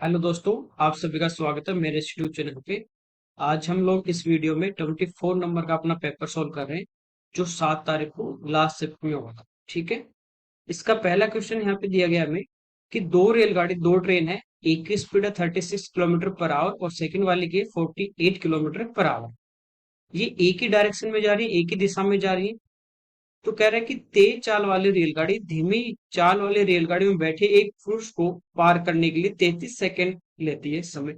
Hello दोस्तों, आप सभी का स्वागत है मेरे यूट्यूब चैनल पे। आज हम लोग इस वीडियो में 24 नंबर का अपना पेपर सॉल्व कर रहे हैं, जो 7 तारीख को लास्ट शिफ्ट में होगा। ठीक है। इसका पहला क्वेश्चन यहाँ पे दिया गया हमें कि दो ट्रेन है। एक की स्पीड है 36 किलोमीटर पर आवर और सेकंड वाले की 48 किलोमीटर पर आवर। ये एक ही डायरेक्शन में जा रही है, एक ही दिशा में जा रही है। तो कह रहा है कि तेज चाल वाली रेलगाड़ी धीमी चाल वाली रेलगाड़ी में बैठे एक पुरुष को पार करने के लिए 33 सेकंड लेती है समय।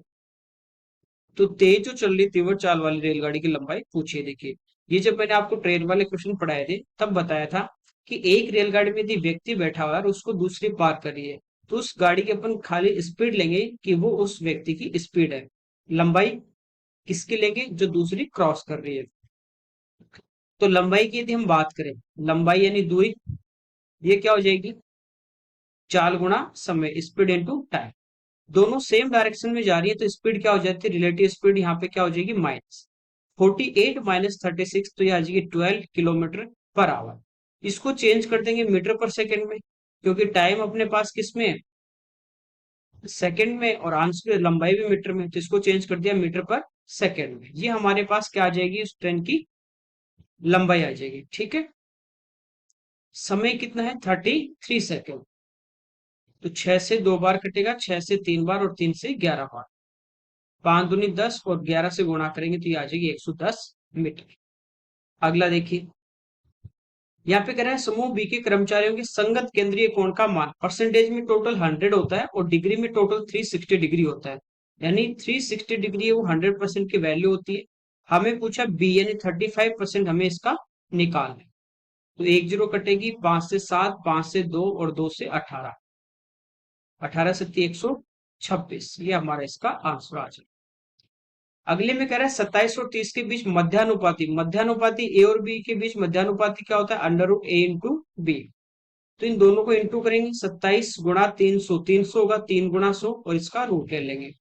तो तेज जो चल रही तीव्र चाल वाली रेलगाड़ी की लंबाई पूछिए। देखिए, ये जब मैंने आपको ट्रेन वाले क्वेश्चन पढ़ाए थे तब बताया था कि एक रेलगाड़ी में यदि व्यक्ति बैठा हुआ है और उसको दूसरी पार कर रही है, तो उस गाड़ी की अपन खाली स्पीड लेंगे कि वो उस व्यक्ति की स्पीड है। लंबाई किसकी लेंगे? जो दूसरी क्रॉस कर रही है। तो लंबाई की यदि हम बात करें, लंबाई यानी दूरी, ये क्या हो जाएगी? चाल गुणा समय, स्पीड इंटू टाइम। दोनों सेम डायरेक्शन में जा रही है तो स्पीड क्या हो जाती है? रिलेटिव स्पीड यहाँ पे क्या हो जाएगी? माइनस 48 माइनस 36, तो ये आ जाएगी 12 किलोमीटर पर आवर। इसको चेंज कर देंगे मीटर पर सेकंड में, क्योंकि टाइम अपने पास किस में है? सेकंड में, और आंसर लंबाई भी मीटर में, तो इसको चेंज कर दिया मीटर पर सेकंड में। ये हमारे पास क्या आ जाएगी? उस ट्रेन की लंबाई आ जाएगी। ठीक है। समय कितना है? 33 सेकेंड। तो 6 से 2 बार कटेगा, 6 से 3 बार और 3 से 11 बार। 5 दूनी 10 और 11 से गुणा करेंगे तो ये आ जाएगी 110 मीटर। अगला देखिए, यहाँ पे कह रहा है समूह बी के कर्मचारियों के संगत केंद्रीय कोण का मान परसेंटेज में टोटल 100 होता है और डिग्री में टोटल 360 डिग्री होता है। यानी 360 डिग्री वो 100% की वैल्यू होती है। हमें पूछा बी यानी 35% हमें इसका निकालना है। तो 1 जीरो कटेगी, 5 से 7, 5 से 2 और 2 से 18। 18 से 126, ये हमारा इसका आंसर आ जाएगा। अगले में कह रहा है 27 और 30 के बीच मध्यानुपाती, मध्यानुपाती ए और बी के बीच मध्यानुपाती क्या होता है? अंडर रूट ए इंटू बी। तो इन दोनों को इंटू करेंगे, 27 गुणा 300, 300 होगा 3 गुणा 100 और इसका रूट ले लेंगे।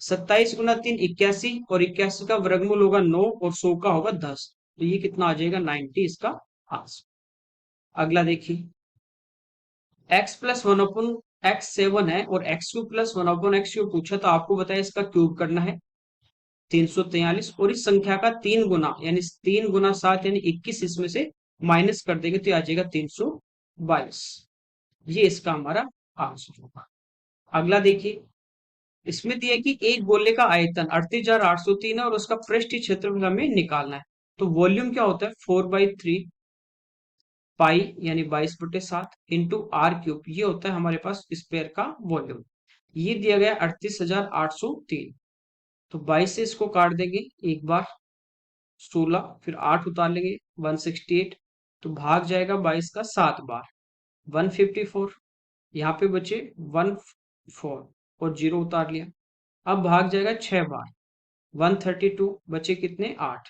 27 गुणा 3 81 और 81 का वर्गमूल होगा 9 और 100 का होगा 10। तो ये कितना आ जाएगा? 90 इसका आंसर। अगला देखिए, x प्लस 1/x7 है और x3 + 1/x3 पूछा, तो आपको बताया इसका क्यूब करना है 343, और इस संख्या का 3 गुना यानी 3 गुना 7 यानी 21 इसमें से माइनस कर देंगे तो आ जाएगा 322। ये इसका हमारा आंसर होगा। अगला देखिए, इसमें दिया है कि एक गोले का आयतन 38,803 है और उसका पृष्ठीय क्षेत्रफल हमें निकालना है। तो वॉल्यूम क्या होता है? 4/3 पाई यानी 22/7 इंटू r³ ये होता है हमारे पास स्पेयर का वॉल्यूम। ये दिया गया 38,803। तो 22 से इसको काट देंगे एक बार, 16, फिर 8 उतार लेंगे 168। तो भाग जाएगा 22 का 7 बार, 154। यहाँ पे बचे 14 और 0 उतार लिया। अब भाग जाएगा 6 बार, 132। बचे कितने? 8।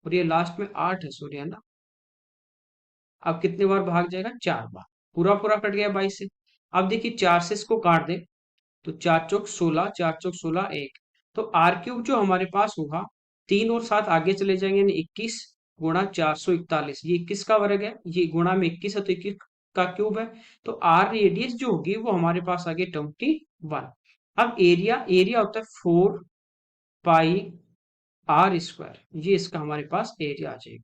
और ये लास्ट में 8 है, सॉरी, है ना। अब कितने बार भाग जाएगा? 4 बार। पूरा पूरा कट गया 22 से। अब देखिए 4 से इसको काट दे तो 4 चौक 16, 4 चौक 16, 1। तो r³ जो हमारे पास होगा, 3 और 7 आगे चले जाएंगे यानी 21 गुणा 441। ये 21 का वर्ग है, ये गुणा में 21 है तो 21 का क्यूब है। तो आर रेडियस जो होगी वो हमारे पास आ गई 21। अब एरिया, एरिया होता है 4 पाई r²। ये इसका हमारे पास एरिया आ जाएगा।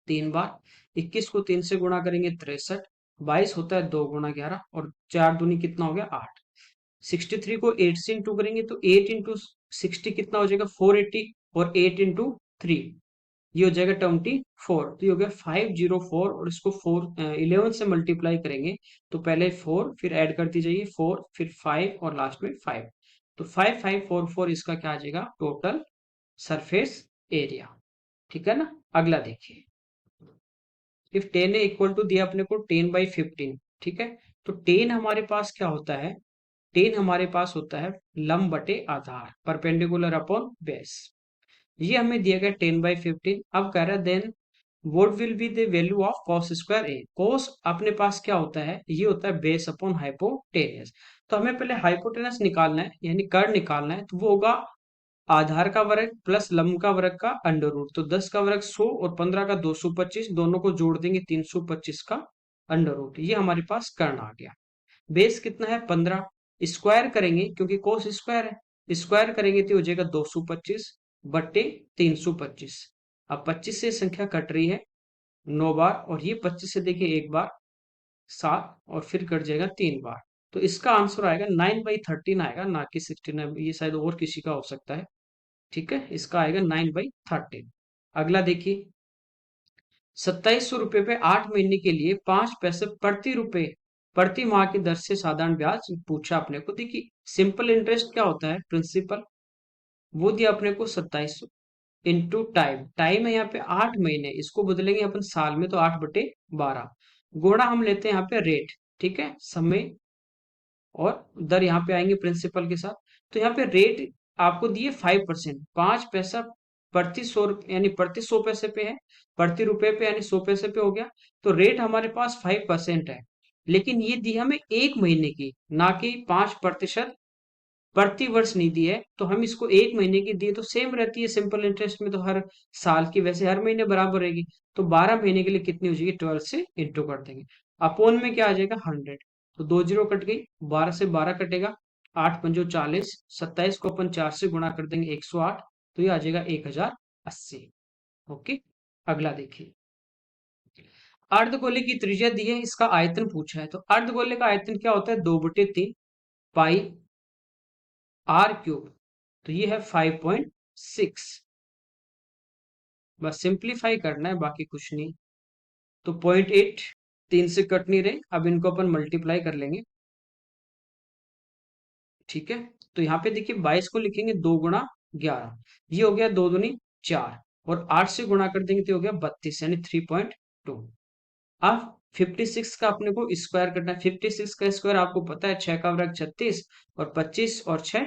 3 बार, 21 को 3 से गुणा करेंगे 63। 22 होता है 2 गुणा 11 और 4 दूनी कितना हो गया? 8। 63 को 8 से इंटू करेंगे तो 8 इंटू 60 कितना हो जाएगा? 480 और 8 इंटू 3 ये हो जाएगा 24। तो ये हो गया 504 और इसको 11 से मल्टीप्लाई करेंगे तो पहले 4 फिर ऐड करती जाइए, 4 फिर 5 और लास्ट में 5। तो 5544 इसका क्या आ जाएगा? Total surface area. ठीक है ना। अगला देखिए, इफ 10 है इक्वल टू दिया अपने को 10/15। ठीक है। तो 10 हमारे पास क्या होता है? 10 हमारे पास होता है लंब बटे आधार, परपेंडिकुलर अपॉन बेस। ये हमें दिया गया 10/15। अब कह रहा है then what will be the value of cos square A. cos अपने पास क्या होता है? ये होता है बेस अपॉन हाइपोटेनस। तो हमें पहले हाइपोटेनस निकालना है यानी कर्ण निकालना है, तो वो होगा आधार का वर्ग प्लस लंब का वर्ग का अंडर रूट। तो 10 का वर्ग 100 और 15 का 225, दोनों को जोड़ देंगे 325 का अंडर रूट। ये हमारे पास कर्ण आ गया। बेस कितना है? 15। स्क्वायर करेंगे क्योंकि कोस स्क्वायर है, स्क्वायर करेंगे तो हो जाएगा 225 बट्टे 325। अब 25 से संख्या कट रही है 9 बार, और ये 25 से देखिए एक बार 7, और फिर कट जाएगा 3 बार। तो इसका आंसर आएगा 9/13 आएगा, ना कि 69। ये शायद और किसी का हो सकता है। ठीक है, इसका आएगा 9/13। अगला देखिए, 2700 रुपए पे 8 महीने के लिए 5 पैसे प्रति रुपए प्रति माह की दर से साधारण ब्याज पूछा अपने को। देखिए सिंपल इंटरेस्ट क्या होता है, प्रिंसिपल, वो दिया अपने को 2700 इंटू टाइम। टाइम है यहाँ पे 8 महीने, इसको बदलेंगे अपन साल में तो 8/12, गुणा हम लेते हैं यहाँ पे रेट। ठीक है, समय और दर यहाँ पे आएंगे प्रिंसिपल के साथ। तो यहाँ पे रेट आपको दिए 5%, 5 पैसा प्रति 100 यानी प्रति 100 पैसे पे है, प्रति रुपए पे यानी 100 पैसे पे हो गया। तो रेट हमारे पास 5% है, लेकिन ये दी हमें एक महीने की, ना कि 5% प्रति वर्ष नहीं दी है। तो हम इसको एक महीने की दिए तो सेम रहती है, सिंपल इंटरेस्ट में तो हर साल की वैसे हर महीने बराबर रहेगी। तो 12 महीने के लिए कितनी हो जाएगी, 12 से इंटू कर देंगे। अपोन में क्या आ जाएगा, 100। तो 2 जीरो कट गई, 12 से 12 कटेगा, 8 पंजो 40, 27 को अपन 4 से गुणा कर देंगे 108, तो ये आ जाएगा 1080। ओके, अगला देखिए, अर्धगोले की त्रिज्या दी है, इसका आयतन पूछा है। तो अर्धगोले का आयतन क्या होता है, 2/3 पाई r³ तो ये है 5.6। बस सिंप्लीफाई करना है, बाकी कुछ नहीं। तो 0.8 3 से कट नहीं रहे, अब इनको अपन मल्टीप्लाई कर लेंगे। ठीक है, तो यहाँ पे देखिए 22 को लिखेंगे 2 गुणा 11, ये हो गया 2 दूनी 4, और 8 से गुणा कर देंगे तो हो गया 32 यानी 3.2। अब 56 का अपने को स्क्वायर करना है। 56 का स्क्वायर आपको पता है 6 का वर्ग 36, और 25 और 6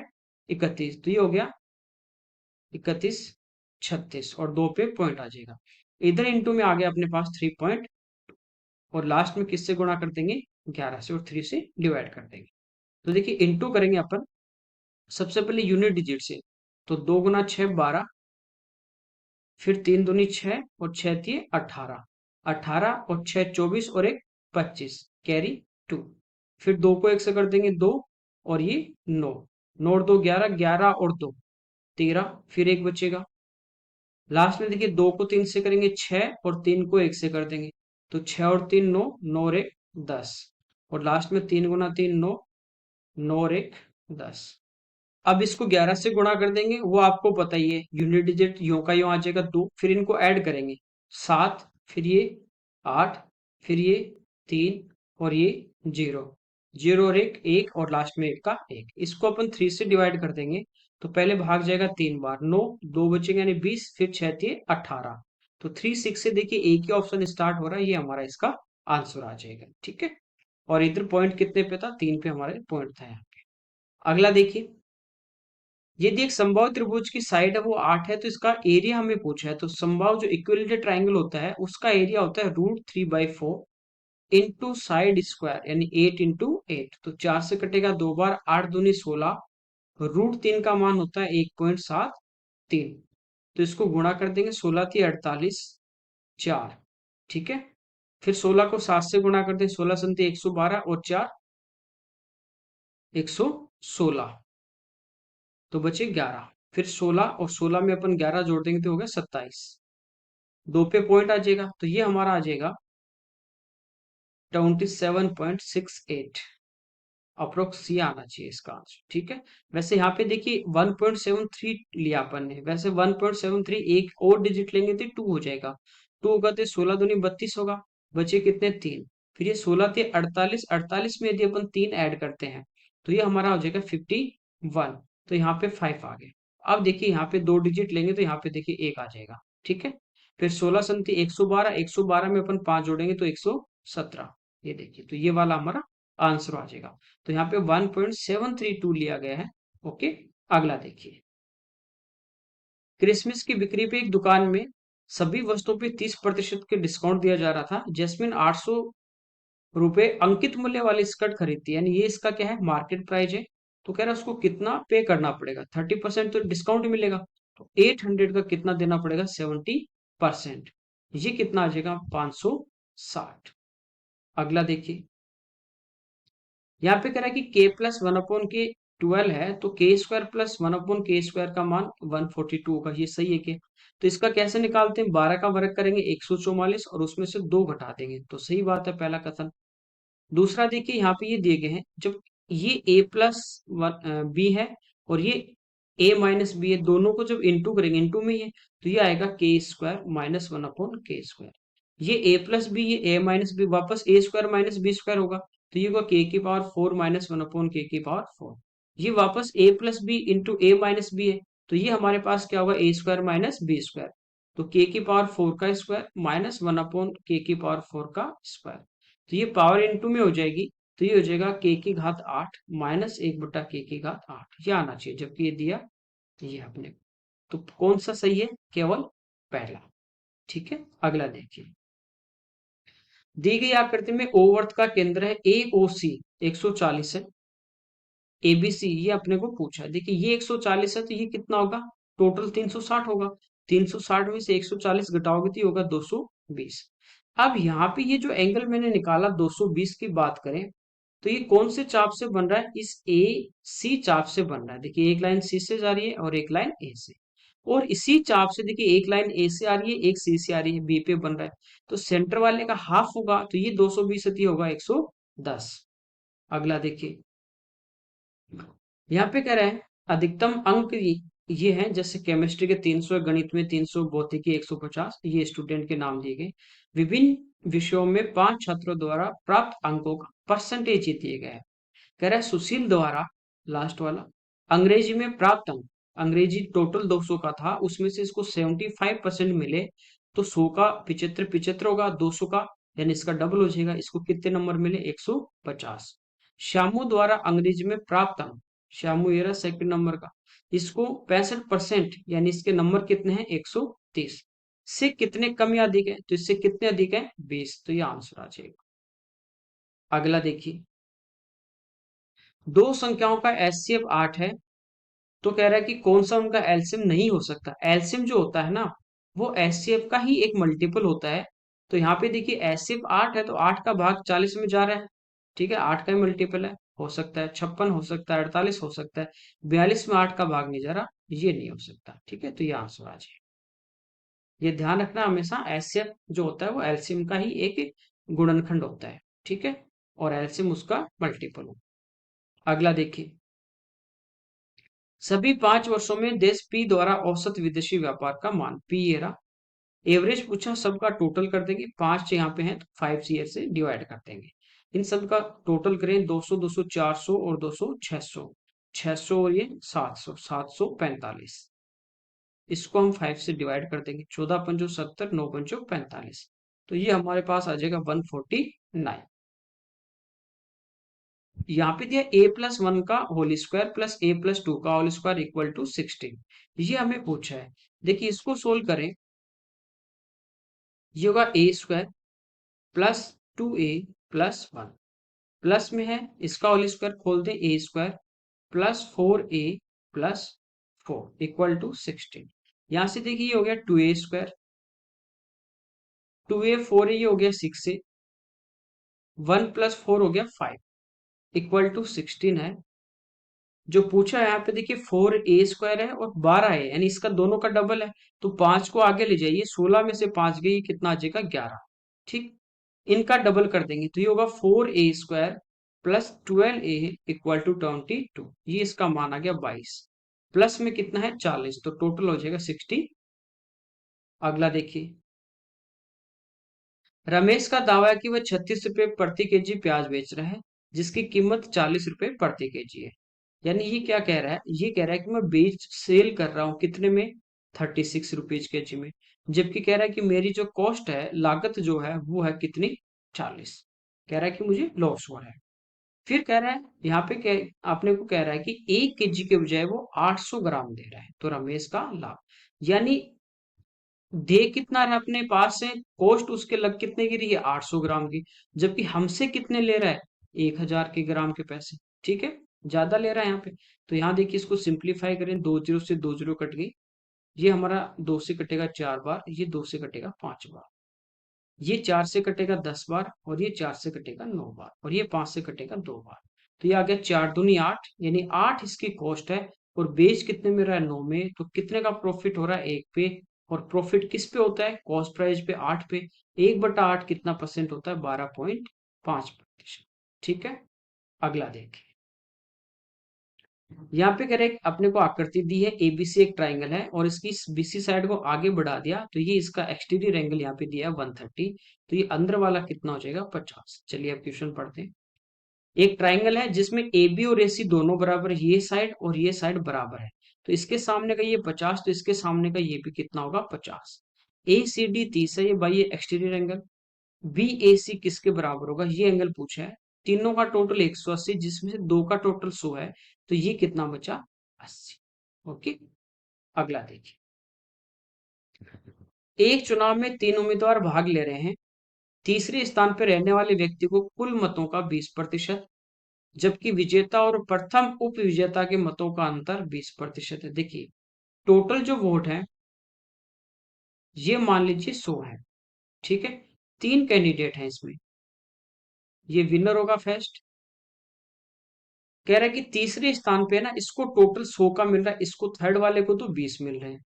31, तो ये हो गया 31 36, और 2 पे पॉइंट आ जाएगा। इधर इंटू में आ गया अपने पास 3 पॉइंट, और लास्ट में किससे गुणा कर देंगे, 11 से, और 3 से डिवाइड कर देंगे। तो देखिए इंटू करेंगे अपन सबसे पहले यूनिट डिजिट से। तो 2 गुना 6 12, फिर 3 दूनी 6, और 6 तिये 18, 18 और 6 24, और एक 25, कैरी 2। फिर 2 को 1 से कर देंगे 2, और ये 9, 9 और 2 11, 11 और 2 13, फिर एक बचेगा। लास्ट में देखिए 2 को 3 से करेंगे 6, और 3 को 1 से कर देंगे, तो 6 और 3 9, 9 और 1 10, और लास्ट में 3 गुना 3 9, 9 और 1 10। अब इसको 11 से गुणा कर देंगे, वो आपको पता ही है, यूनिट डिजिट यो का यो आ जाएगा 2, फिर इनको ऐड करेंगे 7, फिर ये 8, फिर ये 3, और ये 0, 0 और 1 1, और लास्ट में 1 का 1। इसको अपन 3 से डिवाइड कर देंगे, तो पहले भाग जाएगा 3 बार, 9 2 बचेंगे यानी 20, फिर 6 तिये 18। तो 3 6 से देखिए एक ही ऑप्शन स्टार्ट हो रहा है, ये हमारा इसका आंसर आ जाएगा। ठीक है, और इधर पॉइंट कितने पे था, 3 पे हमारे पॉइंट था यहाँ पे। अगला देखिए, यदि एक समबाहु त्रिभुज की साइड है वो 8 है, तो इसका एरिया हमें पूछा है। तो समबाहु जो इक्विलेटरल ट्राइंगल होता है उसका एरिया होता है √3/4 इंटू साइड स्क्वायर, यानी 8 इंटू 8। तो 4 से कटेगा 2 बार, 8 दूनी 16, √3 का मान होता है 1.73। तो इसको गुणा कर देंगे, 16 थी 48 4। ठीक है, फिर 16 को 7 से गुणा कर दें, 16 संति 112, और 4 116, तो बचे 11। फिर 16 और 16 में अपन 11 जोड़ देंगे तो हो गया 27, 2 पे पॉइंट आ जाएगा, तो ये हमारा आ जाएगा 27.68 अप्रोक्स, ये आना चाहिए इसका आंसर। ठीक है, वैसे यहाँ पे देखिए 1.73 लिया अपन ने, वैसे 1.73 एक और डिजिट लेंगे तो 2 हो जाएगा, 2 होगा तो 16 दूनी 32 होगा, बचे कितने 3, फिर ये 16 थे 48, 48 में यदि अपन 3 ऐड करते हैं तो ये हमारा हो जाएगा 51, तो यहाँ पे 5 आ गए। अब देखिए यहाँ पे 2 डिजिट लेंगे तो यहाँ पे देखिए 1 आ जाएगा। ठीक है, फिर 16 संति 112, 112 में अपन 5 जोड़ेंगे तो 117, ये देखिए, तो ये वाला हमारा आंसर आ जाएगा। तो यहाँ पे 1.732 लिया गया है। ओके, अगला देखिए, क्रिसमस की बिक्री पे एक दुकान में सभी वस्तुओं पे 30% के डिस्काउंट दिया जा रहा था। जैस्मिन 800 रुपए अंकित मूल्य वाली स्कर्ट खरीदती है, यानी ये इसका क्या है, मार्केट प्राइस है। तो कह रहा है उसको कितना पे करना पड़ेगा, 30% तो डिस्काउंट मिलेगा, तो 800 का कितना देना पड़ेगा, 70%, ये कितना आ जाएगा 560। अगला देखिए, यहाँ पे कह रहा है कि के प्लस वन अपॉन के 12 है, तो के square plus one upon K square का मान 142 होगा। ये सही है के? तो इसका कैसे निकालते हैं? 12 का वर्ग करेंगे 144 और उसमें से 2 घटा देंगे, तो सही बात है पहला कथन। दूसरा देखिए यहाँ पे ये दिए गए हैं, जब ये a प्लस बी है और ये a माइनस बी है, दोनों को जब इंटू करेंगे, इंटू में ही है, तो ये आएगा K square minus one upon K square. ये a प्लस बी, ये a माइनस बी, वापस a square minus B square होगा, तो ये होगा के की पावर 4 माइनस वन अपॉन के की पावर 4। ये वापस a plus B into A minus B है, तो ये हमारे पास क्या होगा? a square minus B square. तो के की पावर 4 का स्क्वायर माइनस वन अपॉन के की पावर 4 का स्क्वायर, तो ये पावर इनटू में हो जाएगी, तो ये हो जाएगा के की घात 8 माइनस 1 बटा के की घात 8, ये आना चाहिए, जबकि ये दिया ये अपने। तो कौन सा सही है? केवल पहला। ठीक है, अगला देखिए। दी गई आकृति में O वर्त का केंद्र है AOC 140 है, ABC ये अपने को पूछा है। देखिए ये 140 है, तो ये कितना होगा? टोटल 360 होगा। 360 में से 140 घटाओगे तो ये होगा 220। अब यहाँ पे ये जो एंगल मैंने निकाला 220 की बात करें, तो ये कौन से चाप से बन रहा है? इस ए सी चाप से बन रहा है। देखिए एक लाइन सी से जा रही है और एक लाइन ए से, और इसी चाप से देखिए एक लाइन ए से आ रही है, एक सी से आ रही है, बी पे बन रहा है, तो सेंटर वाले का हाफ होगा, तो ये 220 है, तो ये होगा 110। अगला देखिए, यहाँ पे कह रहे हैं अधिकतम अंक ये हैं, जैसे केमिस्ट्री के 300, गणित में 300, भौतिकी 150, ये स्टूडेंट के नाम दिए गए। विभिन्न विषयों में 5 छात्रों द्वारा प्राप्त अंकों का परसेंटेज ये दिए गए हैं। कह रहा है सुशील द्वारा, लास्ट वाला, अंग्रेजी में प्राप्त अंक, अंग्रेजी टोटल 200 का था, उसमें से इसको 75% मिले, तो 100 का 75 75 होगा, 200 का यानी इसका डबल हो जाएगा, इसको कितने नंबर मिले? 150। श्यामू द्वारा अंग्रेजी में प्राप्त अंक, श्यामू ये रहा सेकंड नंबर का, इसको 65% यानी इसके नंबर कितने हैं? 130 से कितने कम या अधिक है? तो इससे कितने अधिक है? 20, तो ये आंसर आ जाएगा। अगला देखिए, दो संख्याओं का एचसीएफ 8 है, तो कह रहा है कि कौन सा उनका एलसीएम नहीं हो सकता? एलसीएम जो होता है ना, वो एचसीएफ का ही एक मल्टीपल होता है। तो यहाँ पे देखिए एचसीएफ 8 है, तो 8 का भाग 40 में जा रहा है, ठीक है, 8 का ही मल्टीपल है, हो सकता है 56, हो सकता है 48, हो सकता है 42 में 8 का भाग नहीं जा रहा, ये नहीं हो सकता। ठीक है, तो ये आंसर आ जाए। ये ध्यान रखना हमेशा, एचसीएफ जो होता है वो एलसीएम का ही एक गुणनखंड होता है, ठीक है, और एलसीएम उसका मल्टीपल हो। अगला देखिए, सभी 5 वर्षों में देश पी द्वारा औसत विदेशी व्यापार का मान, पी ये रहा, एवरेज पूछा, सबका टोटल कर देंगे, 5 यहाँ पे हैं तो 5 ईयर से डिवाइड कर देंगे, इन सब का टोटल करें, 200 200 400 और 200 600, 600 और ये 700, 745, इसको हम 5 से डिवाइड कर देंगे, 14 पंचो 70, 9 पंचो 45, तो ये हमारे पास आ जाएगा 149। यहाँ पे दिया a प्लस वन का whole square plus a plus two का होल स्क्वायर इक्वल टू 16, ये हमें पूछा है। देखिए इसको सोल्व करें, ये होगा a square plus 2a plus 1, plus में है, इसका होल स्क्वायर खोल दें, a square plus 4a plus 4 equal to 16। यहाँ से देखिए ये हो गया 2a स्क्वायर, 2a 4a ये हो गया 6a, 1 प्लस 4 हो गया 5 इक्वल टू 16 है। जो पूछा है यहाँ पे देखिए 4a स्क्वायर है और 12 है, यानी इसका दोनों का डबल है, तो 5 को आगे ले जाइए, 16 में से 5 गई, कितना आ जाएगा? 11। ठीक, इनका डबल कर देंगे तो ये होगा 4a square plus 12a equal to 22, ये इसका मान आ गया 22, प्लस में कितना है? 40, तो टोटल हो जाएगा 60। अगला देखिए, रमेश का दावा है कि वह 36 रुपए प्रति केजी प्याज बेच रहा है, जिसकी कीमत 40 रुपए प्रति केजी है। यानी ये क्या कह रहा है? ये कह रहा है कि मैं बेच सेल कर रहा हूँ कितने में? 36 रुपीज केजी में, जबकि कह रहा है कि मेरी जो कॉस्ट है, लागत जो है वो है कितनी? 40। कह रहा है कि मुझे लॉस हुआ है। फिर कह रहा है यहाँ पे आपने को कह रहा है कि 1 केजी के बजाय वो 800 ग्राम दे रहा है, तो रमेश का लाभ, यानी दे कितना रहा है अपने पास से, कॉस्ट उसके लग कितने की रही है? 800 ग्राम की, जबकि हमसे कितने ले रहा है? 1000 के ग्राम के पैसे, ठीक है, ज्यादा ले रहा है यहाँ पे। तो यहाँ देखिए इसको सिंप्लीफाई करें, 2 जीरो से 2 जीरो कट गई, ये हमारा 2 से कटेगा 4 बार, ये 2 से कटेगा 5 बार, ये 4 से कटेगा 10 बार, और ये 4 से कटेगा 9 बार, और ये 5 से कटेगा 2 बार, तो ये आ गया 4 दूनी 8, यानी 8 इसकी कॉस्ट है और बेच कितने में रहा है 9 में, तो कितने का प्रॉफिट हो रहा है 1 पे। और प्रॉफिट किस पे होता है, कॉस्ट प्राइस पे 8 पे। 1/8 कितना परसेंट होता है, 12.5%। ठीक है, अगला देखिए। यहाँ पे कह रहे हैं कि अपने को आकृति दी है, एबीसी एक ट्राइंगल है और इसकी बीसी साइड को आगे बढ़ा दिया, तो ये इसका एक्सटीरियर एंगल यहाँ पे दिया है 130। तो ये अंदर वाला कितना हो जाएगा 50। चलिए अब क्वेश्चन पढ़ते हैं। एक ट्राइंगल है जिसमें ए बी और ए सी दोनों बराबर है, ये साइड और ये साइड बराबर है। तो इसके सामने का ये 50, तो इसके सामने का ये भी कितना होगा 50। ए सी डी 30 है, ये भाई ये एक्सटीरियर एंगल। बी ए सी किसके बराबर होगा, ये एंगल पूछा है। तीनों का टोटल 180, जिसमें से दो का टोटल 100 है, तो ये कितना बचा 80। ओके, अगला देखिए। एक चुनाव में 3 उम्मीदवार भाग ले रहे हैं। तीसरे स्थान पर रहने वाले व्यक्ति को कुल मतों का 20%, जबकि विजेता और प्रथम उप विजेता के मतों का अंतर 20% है। देखिए, टोटल जो वोट है ये मान लीजिए 100 है। ठीक है, 3 कैंडिडेट हैं इसमें, ये विनर होगा फर्स्ट। कह रहा है कि तीसरे स्थान पे ना इसको टोटल 100 का मिल रहा है, इसको थर्ड वाले को तो 20 मिल रहे हैं।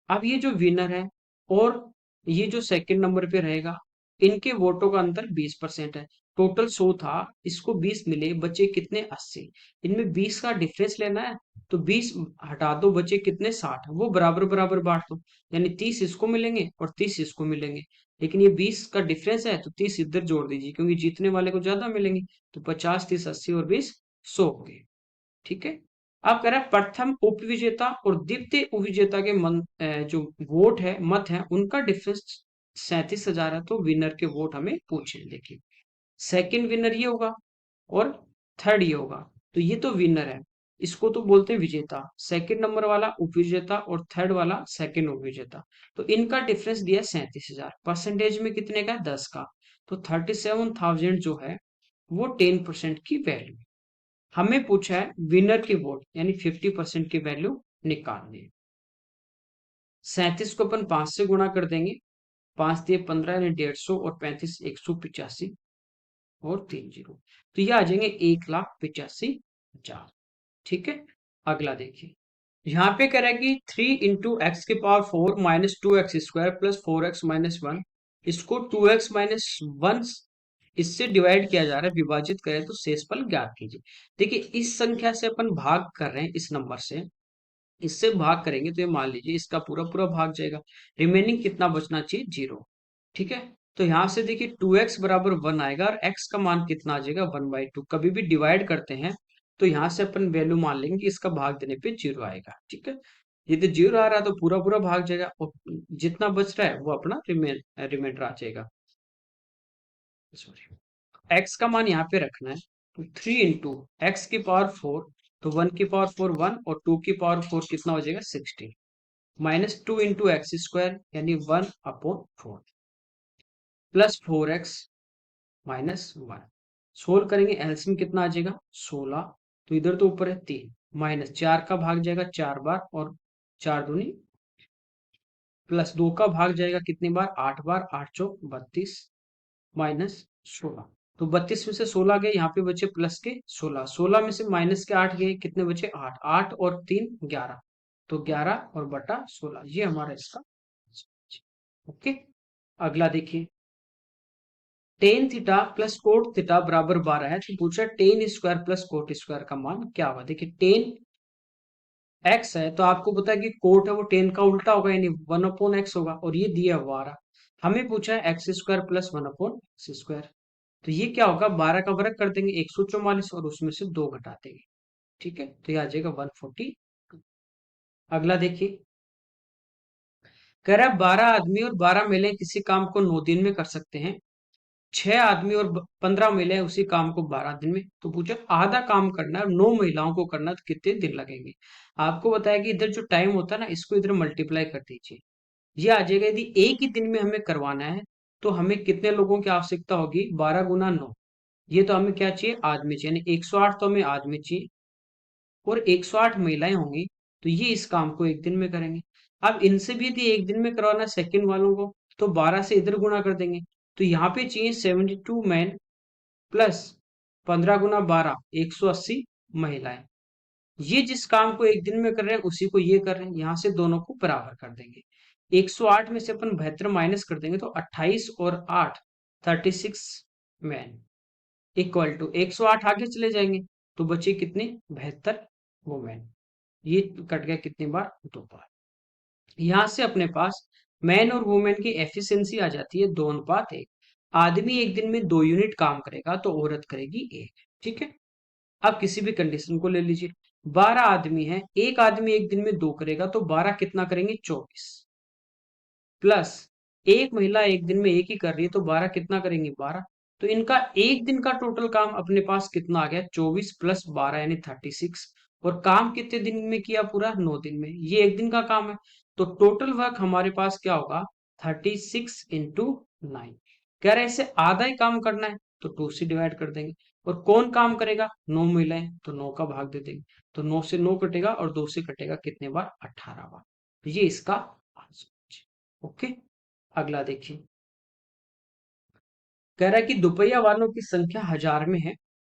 अब ये जो विनर है और ये जो सेकंड नंबर पे रहेगा, इनके वोटों का अंतर 20% है। टोटल 100 था, इसको 20 मिले, बचे कितने 80। इनमें 20 का डिफरेंस लेना है, तो 20 हटा दो, बचे कितने 60, वो बराबर बराबर बांट दो। यानी 30 इसको मिलेंगे और 30 इसको मिलेंगे। लेकिन ये 20 का डिफरेंस है तो 30 इधर जोड़ दीजिए, क्योंकि जीतने वाले को ज्यादा मिलेंगे। तो 50 30 80 और 20 100 हो गए। ठीक है, अब कह रहा है प्रथम उपविजेता और द्वितीय उपविजेता के जो वोट है मत है उनका डिफरेंस 37,000 है, तो विनर के वोट हमें पूछे। देखिए, सेकंड विनर ये होगा और थर्ड ये होगा, तो ये तो विनर है, इसको तो बोलते हैं विजेता। सेकंड नंबर वाला उपविजेता और थर्ड वाला सेकंड उपविजेता। तो इनका डिफरेंस दिया 37,000, परसेंटेज में कितने का 10 का। तो 37,000 जो है वो 10% की वैल्यू। हमें पूछा है विनर की वोट, यानी 50% की वैल्यू निकालनी है। 37 को अपन 5 से गुणा कर देंगे, 5 दिए 15 यानी 150 और 35 185 और 3 जीरो, तो ये आ जाएंगे 1,85,000। ठीक है, अगला देखिए। यहाँ पे कह रहा है कि 3 × x⁴ minus 2x² plus 4x−1, इसको 2x−1 इससे डिवाइड किया जा रहा है, विभाजित करें तो शेषफल ज्ञात कीजिए। देखिए, इस संख्या से अपन भाग कर रहे हैं, इस नंबर से इससे भाग करेंगे तो ये मान लीजिए इसका पूरा पूरा भाग जाएगा, रिमेनिंग कितना बचना चाहिए 0। ठीक है, तो यहाँ से देखिए 2x बराबर 1 आएगा और x का मान कितना आ जाएगा 1/2। कभी भी डिवाइड करते हैं तो यहाँ से अपन वैल्यू मान लेंगे कि इसका भाग देने पे 0 आएगा। ठीक है, यदि 0 आ रहा है तो पूरा पूरा भाग जाएगा और जितना बच रहा है वो अपना रिमाइंडर आ जाएगा। सॉरी, x का मान यहाँ पे रखना है, तो 3 × x⁴, तो 1⁴ 1 और 2⁴ कितना हो जाएगा 16, माइनस 2 × x² यानी 1/4 प्लस 4x−1। सोल्व करेंगे, एलसीएम कितना आ जाएगा 16, तो इधर तो ऊपर है 3, माइनस 4 का भाग जाएगा 4 बार और 4 दूनी, प्लस 2 का भाग जाएगा कितनी बार 8 बार, 8 चौक 32 -16। तो 32 में से 16 गए, यहाँ पे बचे प्लस के 16, 16 में से माइनस के 8 गए, कितने बचे 8, 8 और 3 11, तो 11 और बटा 16, ये हमारा इसका। ओके, अगला देखिए। Tan theta plus cot theta बराबर 12 है, तो पूछा ten square plus coat square का मान क्या होगा। देखिए, टेन एक्स है तो आपको पता है कि कोट है वो टेन का उल्टा होगा, यानी 1/x होगा, और ये दिया 12। हमें पूछा है x² प्लस 1/x², तो ये क्या होगा 12 का वर्ग कर देंगे 144 और उसमें से 2 घटा देंगे। ठीक है, तो ये आ जाएगा 140। अगला देखिए, कह रहा है 12 आदमी और 12 महिलाएं किसी काम को 9 दिन में कर सकते हैं, 6 आदमी और 15 महिलाएं उसी काम को 12 दिन में। तो पूछा आधा काम करना है 9 महिलाओं को करना तो कितने दिन लगेंगे। आपको बताया कि इधर जो टाइम होता है ना इसको इधर मल्टीप्लाई कर दीजिए, ये आ जाएगा। यदि एक ही दिन में हमें करवाना है तो हमें कितने लोगों की आवश्यकता होगी, 12 × 9, ये तो हमें क्या चाहिए आदमी चाहिए, यानी 108 तो हमें आदमी चाहिए और 108 महिलाएं होंगी, तो ये इस काम को एक दिन में करेंगे। अब इनसे भी यदि एक दिन में करवाना सेकंड वालों को, तो 12 से इधर गुणा कर देंगे, तो यहाँ पे चाहिए 72 मैन प्लस 15 गुना 12 180 महिलाएं। ये जिस काम को एक दिन में कर रहे हैं उसी को ये कर रहे हैं, यहां से दोनों को बराबर कर देंगे। 108 में से अपन 72 माइनस कर देंगे तो 28 और 8 36 मैन इक्वल टू 108 आगे चले जाएंगे तो बचे कितने 72 वुमेन। ये कट गया कितनी बार 2 बार। यहां से अपने पास मैन और वुमेन की एफिशिएंसी आ जाती है 2:1। आदमी एक दिन में 2 यूनिट काम करेगा तो औरत करेगी 1। ठीक है। अब किसी भी कंडीशन को ले लीजिए। 12 आदमी हैं, एक आदमी एक दिन में 2 करेगा तो 12 कितना करेंगे 24 प्लस एक महिला एक दिन में एक ही कर रही है तो 12 कितना करेंगे 12। तो इनका एक दिन का टोटल काम अपने पास कितना आ गया 24 प्लस 12 यानी 36। और काम कितने दिन में किया पूरा 9 दिन में, ये एक दिन का काम है। तो टोटल वर्क हमारे पास क्या होगा 36 इंटू 9। कह रहे हैं इसे आधा ही काम करना है तो 2 से डिवाइड कर देंगे। और कौन काम करेगा 9 महिलाएं तो 9 का भाग दे देंगे। तो 9 से 9 कटेगा और 2 से कटेगा कितने बार 18 बार। तो ये इसका आंसर। ओके। अगला देखिए। कह रहा है कि दुपहिया वाहनों की संख्या 1000 में है।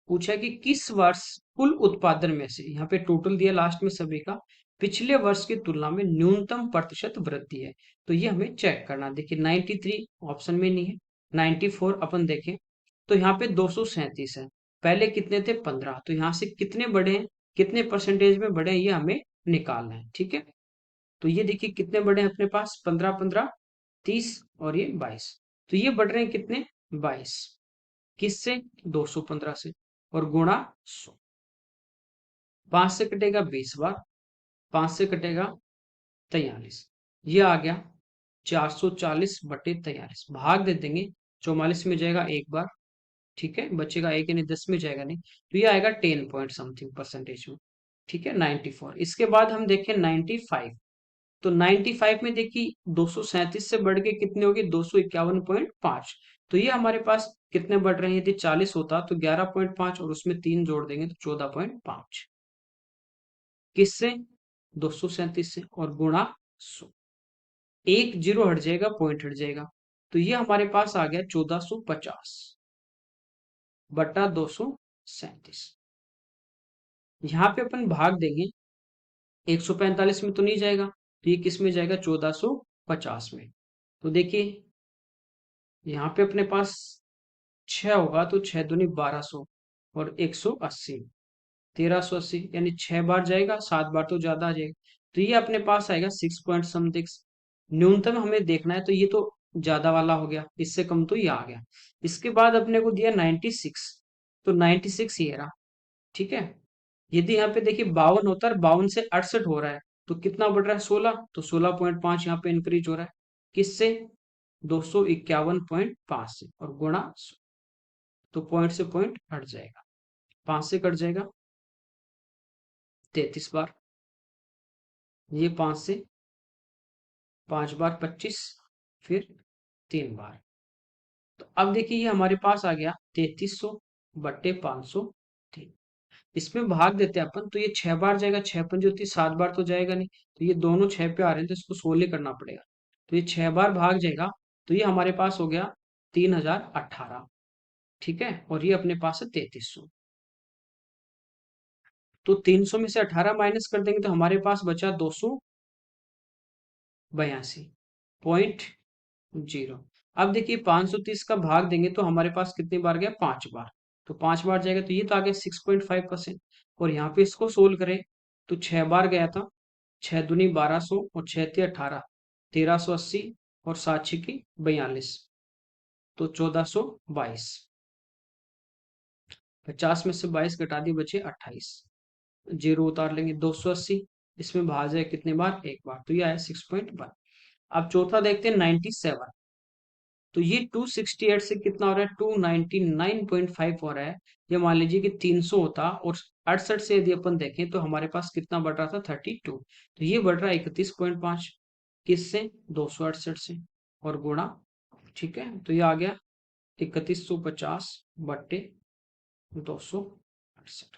पूछा है कि किस वर्ष कुल उत्पादन में से, यहाँ पे टोटल दिया लास्ट में सभी का, पिछले वर्ष की तुलना में न्यूनतम प्रतिशत वृद्धि है। तो ये हमें चेक करना। देखिए 93 ऑप्शन में नहीं है, 94 अपन देखें तो यहाँ पे 237 है। पहले कितने थे 15, तो यहाँ से कितने बढ़े हैं, कितने परसेंटेज में बढ़े हैं ये हमें निकालना है। ठीक है। तो ये देखिए कितने बढ़े हैं अपने पास 15 15 30 और ये 22। तो ये बढ़ रहे हैं कितने 22। किससे 215 से और गुणा 100। 5 से कटेगा 20 बार, 5 से कटेगा 43। ये आ गया 440 बटे 43। भाग दे देंगे 44 में जाएगा एक बार। ठीक है, बचेगा एक यानी 10 में जाएगा नहीं। तो ये आएगा 10 पॉइंट समथिंग परसेंटेज में। ठीक है 94। इसके बाद हम देखें 95। तो 95 में देखिए 237 से बढ़ के कितने हो गए 251.5। तो ये हमारे पास कितने बढ़ रहे हैं, यदि 40 होता तो 11.5 और उसमें 3 जोड़ देंगे तो 14.5। किससे 237 से और गुणा 100। एक जीरो हट जाएगा, पॉइंट हट जाएगा। तो ये हमारे पास आ गया 1450 बटा 237। यहाँ पे अपन भाग देंगे 145 में तो नहीं जाएगा तो ये किस में जाएगा 1450 में। तो देखिए यहाँ पे अपने पास 6 होगा तो 6 दूनी 1200 और 180 1380 यानी 6 बार जाएगा, 7 बार तो ज्यादा आ जाएगा। तो ये अपने पास आएगा 6 पॉइंट समथिंग। न्यूनतम हमें देखना है तो ये तो ज्यादा वाला हो गया, इससे कम तो ये आ गया। इसके बाद अपने को दिया 96। तो 96 ये रहा। ठीक है। यदि यहाँ पे देखिए 52 होता है, 52 से 68 हो रहा है तो कितना बढ़ रहा है 16। तो 16.5 यहाँ पे इंक्रीज हो रहा है। किससे 251.5 से और गुणा 100। तो पॉइंट से पॉइंट हट जाएगा, 5 से कट जाएगा 33 बार। ये 5 से 5 बार 25, फिर 3 बार। तो अब देखिए ये हमारे पास आ गया 3300 बट्टे 503। इसमें भाग देते हैं अपन तो ये 6 बार जाएगा, 6 पंजी होती है 7 बार तो जाएगा नहीं। तो ये दोनों 6 पे आ रहे हैं तो इसको 16 करना पड़ेगा। तो ये 6 बार भाग जाएगा तो ये हमारे पास हो गया 3018। ठीक है। और ये अपने पास है 3300। तो 300 में से 18 माइनस कर देंगे तो हमारे पास बचा 282.0। अब देखिए 530 का भाग देंगे तो हमारे पास कितनी बार गया 5 बार। तो 5 बार जाएगा तो ये तो आ गया 6.5%। और यहाँ पे इसको सोल्व करें तो 6 बार गया था, 6 दूनी 1200 और 6 थे 18, 1380 और 7 की 42 तो 1422। 50 में से 22 घटा दिए बचे 28। जीरो उतार लेंगे 280। इसमें भाग जाए कितने बार एक बार तो ये आया 6.1। अब चौथा देखते हैं 97। तो ये 268 से कितना हो रहा है 299.5 हो रहा है। ये मान लीजिए कि 300 होता और 68 से यदि अपन देखें तो हमारे पास कितना बढ़ रहा था 32। तो ये बढ़ रहा है 31.5। किससे 268 से और गुणा। ठीक है। तो ये आ गया 3150 बट्टे 268।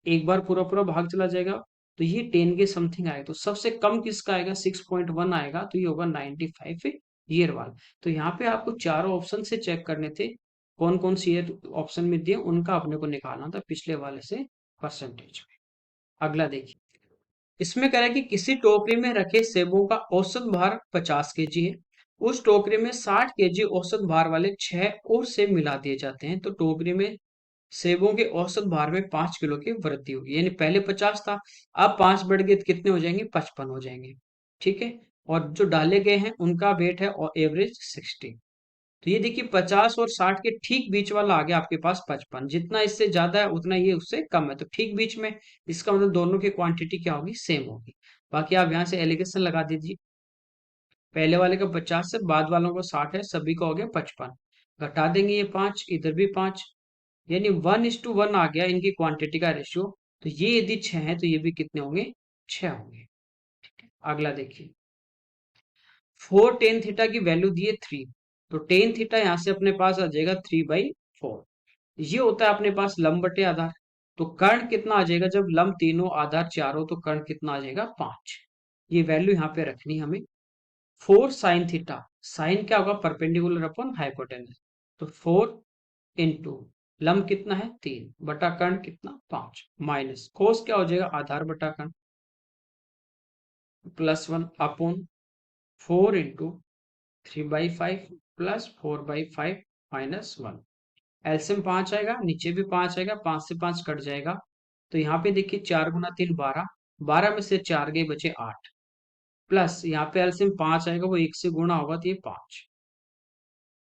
एक बार पूरा पूरा भाग चला जाएगा तो ये 10 के समथिंग आएगा। तो सबसे कम किसका आएगा 6.1 आएगा तो ये होगा 95 ईयर वाला। तो यहाँ पे आपको चारों ऑप्शन से चेक करने थे कौन कौन सी ऑप्शन में दिए उनका अपने को निकालना था पिछले वाले से परसेंटेज में। अगला देखिए, इसमें कह रहा है कि किसी टोकरी में रखे सेबों का औसत भार 50 kg है। उस टोकरी में 60 kg औसत भार वाले 6 और सेब मिला दिए जाते हैं तो टोकरी में सेबों के औसत भार में 5 किलो की वृद्धि होगी। यानी पहले 50 था, अब 5 बढ़ गए तो कितने हो जाएंगे? 55 हो जाएंगे। ठीक है। और जो डाले गए हैं उनका वेट है और एवरेज 60। तो ये देखिए 50 और 60 के ठीक बीच वाला आ गया आपके पास 55। जितना इससे ज्यादा है उतना ये उससे कम है, तो ठीक बीच में इसका मतलब दोनों की क्वांटिटी क्या होगी? सेम होगी। बाकी आप यहाँ से एलिगेशन लगा दीजिए। पहले वाले का 50 है, बाद वालों को 60 है, सभी का हो गया 55। घटा देंगे ये 5, इधर भी 5, यानी 1:1 आ गया इनकी क्वांटिटी का रेशियो। तो ये यदि 6 है तो ये भी कितने होंगे? 6 होंगे। अगला देखिए, 4 टेन थीटा की वैल्यू दी है 3, तो टेन थीटा यहाँ से अपने पास आ जाएगा 3/4। ये होता है अपने पास लंब बटे आधार। तो कर्ण कितना आ जाएगा? जब लंब तीनों आधार 4 हो तो कर्ण कितना आ जाएगा? 5। ये वैल्यू यहाँ पे रखनी हमें। 4 साइन थीटा, साइन क्या होगा? Perpendicular upon hypotenuse. तो 4 इंटू लंब कितना है? 3 बटा कर्ण कितना? 5 माइनस कोस क्या हो जाएगा? आधार बटा कर्ण +1 अपॉन 4 इंटू 3/5 प्लस 4/5 -1। एलसीएम 5 आएगा, नीचे भी 5 आएगा, 5 से 5 कट जाएगा। तो यहाँ पे देखिए 4 गुना 3 12, 12 में से 4 गए बचे 8, प्लस यहाँ पे एलसीएम 5 आएगा, वो 1 से गुणा होगा तो ये 5,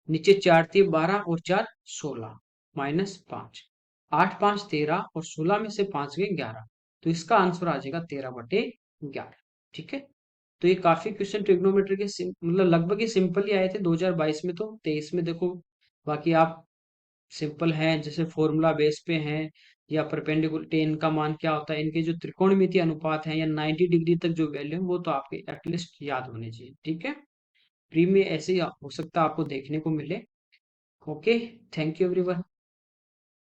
नीचे 4 थी 12 और 4 16 -5, 8 5 13 और 16 में से 5 गए 11। तो इसका आंसर आ जाएगा 13/11। ठीक है। तो ये काफी क्वेश्चन ट्रिग्नोमेट्री के मतलब लगभग ही सिंपल ही आए थे 2022 में, तो 23 में देखो बाकी आप सिंपल हैं, जैसे फॉर्मूला बेस पे हैं या परपेंडिकुलर टेन का मान क्या होता है, इनके जो त्रिकोणमितीय अनुपात हैं या 90 डिग्री तक जो वैल्यू है वो तो आपके एटलीस्ट याद होने चाहिए। ठीक है। प्री में ऐसे ही हो सकता है आपको देखने को मिले। Okay, thank you everyone.